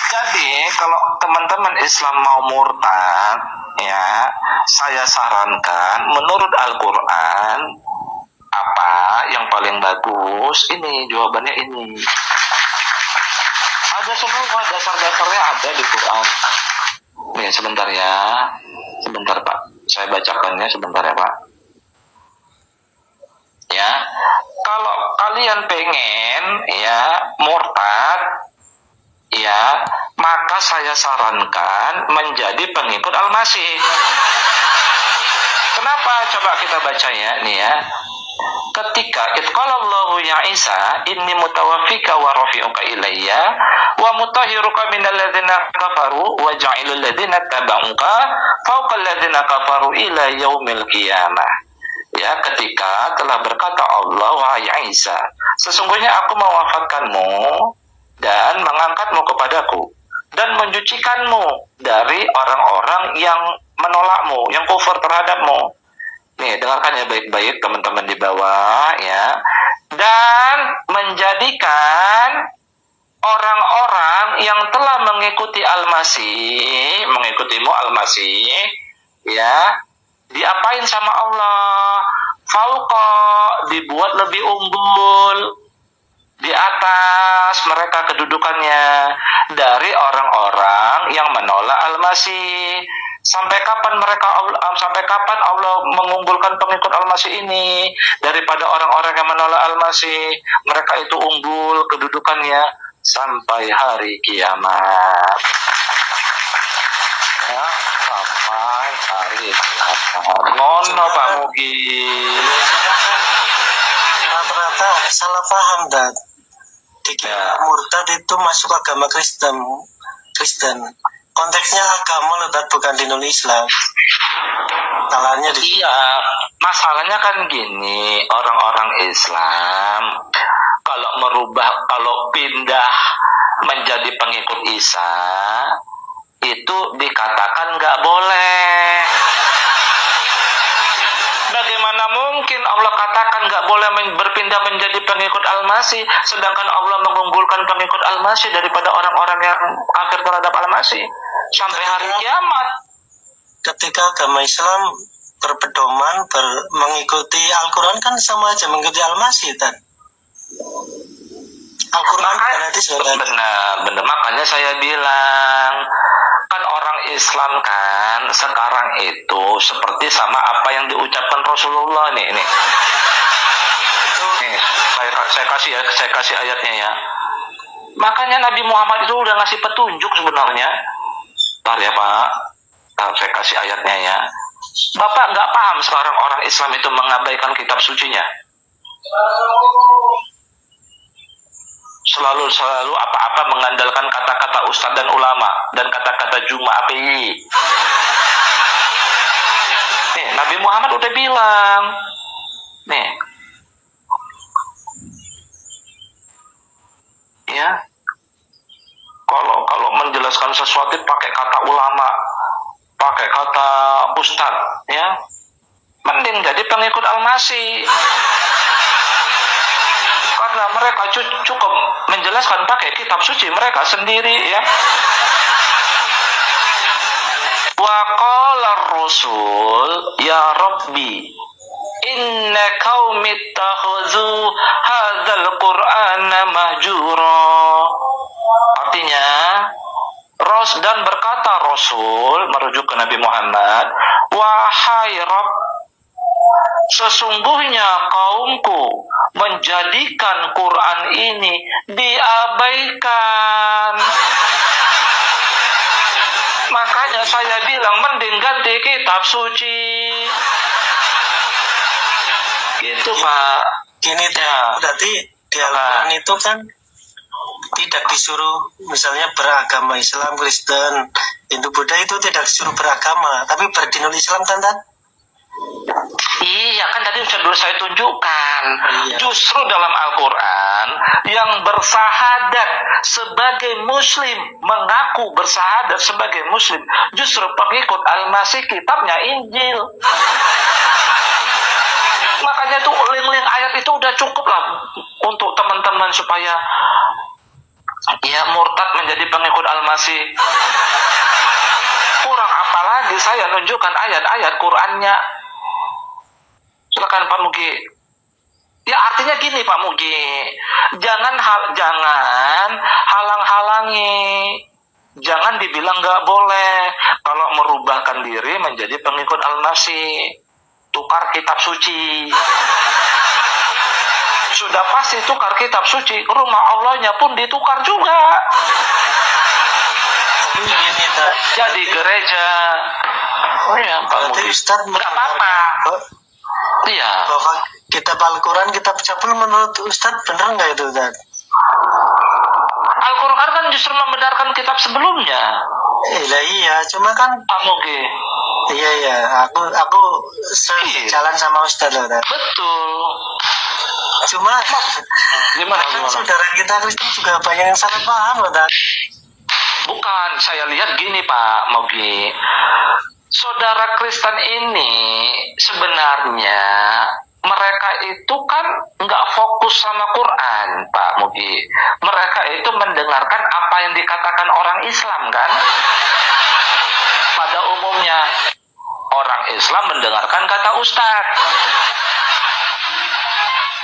Jadi kalau teman-teman Islam mau murtad, ya, saya sarankan menurut Al-Quran apa yang paling bagus. Ini jawabannya ini. Ada semua dasar-dasarnya ada di Quran. Nih sebentar ya, sebentar Pak. Saya bacakannya sebentar ya Pak. Ya, kalau kalian pengen ya murtad, ya, maka saya sarankan menjadi pengikut Al-Masih. Kenapa? Coba kita baca ya, nih ya. Ketika itqalallahu ya Isa inni mutawaffika wa rafi'uka ilayya wa mutahhiruka minal ladzina kafaru wa ja'ilul ladzina tabauka fawqal ladzina kafaru ila yaumil qiyamah. Ya, ketika telah berkata Allah, wahai Isa, sesungguhnya aku mewafatkanmu dan mengangkatmu kepadaku dan mencucikanmu dari orang-orang yang menolakmu, yang kufur terhadapmu. Nih, dengarkan ya baik-baik teman-teman di bawah ya. Dan menjadikan orang-orang yang telah mengikuti Al-Masih, mengikutimu Al-Masih, ya, diapain sama Allah? Fauqa, dibuat lebih unggul, di atas mereka kedudukannya dari orang-orang yang menolak Al-Masih. Sampai kapan Allah mengunggulkan pengikut Al-Masih ini daripada orang-orang yang menolak Al-Masih? Mereka itu unggul kedudukannya sampai hari kiamat. Ya, sampai hari kiamat. Ngono Pak Mugi. Rata-rata salah paham dan dikira murtad itu masuk agama Kristen. Konteksnya agama loh, bukan dinul Islam. Salahnya di Iya, masalahnya kan gini, orang-orang Islam kalau pindah menjadi pengikut Isa itu dikatakan nggak boleh. Bagaimana mungkin Allah katakan nggak boleh berpindah menjadi pengikut Al-Masih, sedangkan Allah mengunggulkan pengikut Al-Masih daripada orang-orang yang kafir terhadap Al-Masih sampai hari kiamat. Ketika agama Islam berpedoman mengikuti Al-Quran kan sama aja mengikuti Al-Masih kan. Al-Quran benar, makanya saya bilang kan orang Islam kan sekarang itu seperti sama apa yang diucapkan Rasulullah nih. Nih, saya kasih ayatnya ya. Makanya Nabi Muhammad itu udah ngasih petunjuk sebenarnya. Bentar ya Pak, saya kasih ayatnya ya. Bapak nggak paham sekarang orang Islam itu mengabaikan kitab sucinya. Selalu apa-apa mengandalkan kata-kata ustadz dan ulama dan kata-kata Juma API. Nih, Nabi Muhammad udah bilang, nih, ya, kalau menjelaskan sesuatu pakai kata ulama, pakai kata ustadz, ya, mending jadi pengikut Al-Masih. Karena mereka cukup menjelaskan pakai kitab suci mereka sendiri ya. Wa qala ar-rasul ya rabbi inna qaumi ittakhadhu hadzal qur'ana mahjura. Artinya dan berkata Rasul merujuk ke Nabi Muhammad, wahai Rabb, sesungguhnya kaumku menjadikan Quran ini diabaikan. Makanya saya bilang mending ganti kitab suci. Gitu Pak. Gini ya. Berarti di Al-Quran itu kan tidak disuruh misalnya beragama Islam, Kristen, Hindu, Buddha itu tidak disuruh beragama, tapi berdinul Islam kan? Iya kan tadi sudah saya tunjukkan. Iya. Justru dalam Al-Quran yang bersahadat sebagai muslim, mengaku bersahadat sebagai muslim, justru pengikut Al-Masih kitabnya Injil. Makanya tuh link-link ayat itu udah cukup lah untuk teman-teman supaya Ya, murtad menjadi pengikut Al-Masih. Kurang apa lagi saya nunjukkan ayat-ayat Qur'annya. Silakan Pak Mugi. Ya, artinya gini Pak Mugi, jangan halang-halangi, jangan dibilang nggak boleh kalau merubahkan diri menjadi pengikut Al-Masih, tukar kitab suci. Sudah pasti tukar kitab suci, rumah Allahnya pun ditukar juga. Tapi gini tak. Jadi gereja. Oh ya Pak Berarti Mugi. Ustaz Nggak apa-apa. Iya. bahwa kitab Al-Quran, kitab cabul menurut Ustaz benar nggak itu Ustaz? Al-Quran kan justru membenarkan kitab sebelumnya. Iya, cuma kan Pak Mugi. iya, aku jalan sama Ustaz loh Ustaz. Betul. Cuma Gimana? saudara kita Kristen juga banyak yang salah paham loh Ustaz. Bukan, saya lihat gini Pak Mugi. Saudara Kristen ini sebenarnya mereka itu kan nggak fokus sama Quran, Pak Mugi. Mereka itu mendengarkan apa yang dikatakan orang Islam kan. Pada umumnya orang Islam mendengarkan kata Ustadz.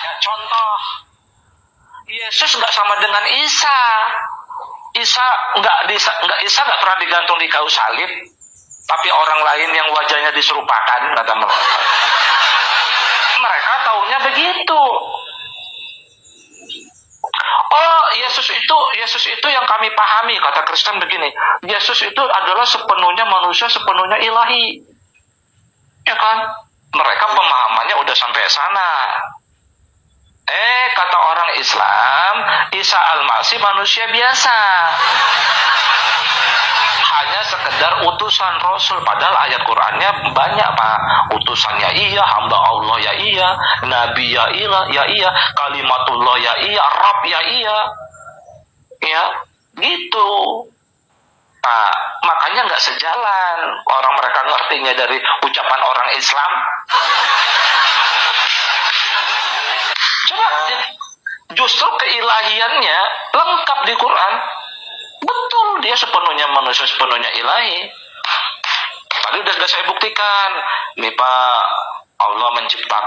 Ya, contoh, Yesus nggak sama dengan Isa. Isa nggak pernah digantung di kayu salib. Tapi orang lain yang wajahnya diserupakan, kata mereka. Mereka taunya begitu. Oh, Yesus itu yang kami pahami, kata Kristen begini. Yesus itu adalah sepenuhnya manusia, sepenuhnya ilahi. Ya kan? Mereka pemahamannya udah sampai sana. Kata orang Islam, Isa Al-Masih manusia biasa. Hanya sekedar utusan Rasul. Padahal ayat Qur'annya banyak Pak. Utusannya iya, hamba Allah ya iya, Nabi ya iya, kalimatullah ya iya, Rabb ya iya. Ya, gitu. Nah, makanya nggak sejalan. Orang mereka ngertinya dari ucapan orang Islam. Coba, justru keilahiannya lengkap di Quran. Betul, dia sepenuhnya manusia, sepenuhnya ilahi. Tadi udah saya buktikan. Nih Pak, Allah menciptakan